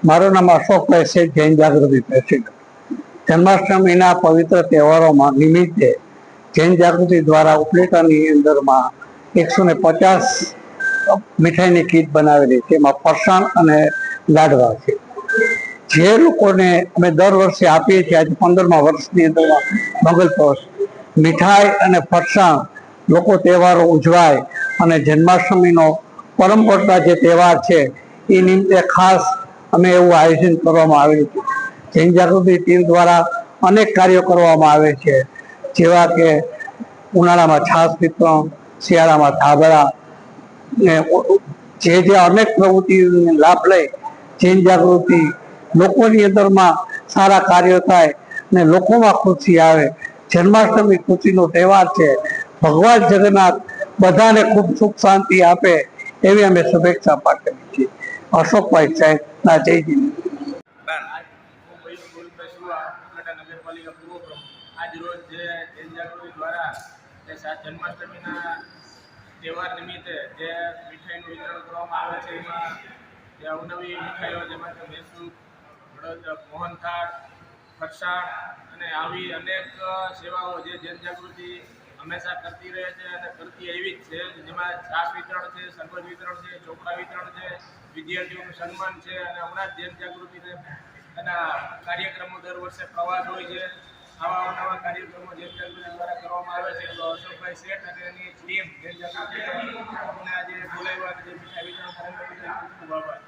મારું નામ અશોકભાઈ છે, જૈન જાગૃતિ પ્રેસિડેન્ટ। જન્માષ્ટમીના પવિત્ર તહેવારોમાં નિમિત્તે જૈન જાગૃતિ દ્વારા ઉપલેટાની અંદરમાં 150 મીઠાઈની કીટ બનાવેલી, તેમાં ફરસાણ અને લાડવા છે, જે લોકોને અમે દર વર્ષે આપીએ છીએ। આજે 15મા વર્ષની અંદરમાં મંગલ પ્રવેશ મીઠાઈ અને ફરસાણ લોકો તહેવારો ઉજવાય અને જન્માષ્ટમીનો પરંપરા જે તહેવાર છે એ નિમિત્તે ખાસ અમે એવું આયોજન કરવામાં આવેલું છે। જૈન જાગૃતિ ટીમ દ્વારા અનેક કાર્યો કરવામાં આવે છે, જેવા કે ઉનાળામાં છાશ વિતરણ, શિયાળામાં ધાબળા, જે અનેક પ્રવૃત્તિઓનો લાભ લઈ જૈન જાગૃતિ લોકોની અંદરમાં સારા કાર્યો થાય ને લોકોમાં ખુશી આવે। જન્માષ્ટમી ખુશીનો તહેવાર છે। ભગવાન જગન્નાથ બધાને ખૂબ સુખ શાંતિ આપે એવી અમે શુભેચ્છા પાઠવીએ છીએ। અશોકભાઈ સાહેબના જય જય। નગરપાલિકા પૂર્વ પ્રમુખ આજ રોજ જે જૈન જાગૃતિ દ્વારા જન્માષ્ટમીના તહેવાર નિમિત્તે જે મીઠાઈનું વિતરણ કરવામાં આવે છે, એમાં જે અવનવી મીઠાઈઓ જેમાં કે મૈસૂર, મોહનથાળ, ફરસાણ અને આવી અનેક સેવાઓ જે જૈન જાગૃતિ હંમેશા કરતી રહે છે અને કરતી એવી જ છે, જેમાં છાશ વિતરણ છે, શરબત વિતરણ છે, ચોપડા વિતરણ છે, વિદ્યાર્થીઓનું સન્માન છે અને હમણાં જ જૈન જાગૃતિને એના કાર્યક્રમો દર વર્ષે પ્રવાસ હોય છે। આવા નવા કાર્યક્રમો જૈન જાગૃતિ દ્વારા કરવામાં આવે છે। તો અશોકભાઈ શેઠ અને એની ટીમ જૈન જાગૃતિ અમને આજે બોલાવ્યા અને જે મીઠાઈ વિતરણ કાર્યક્રમ ખૂબ ખૂબ આભાર।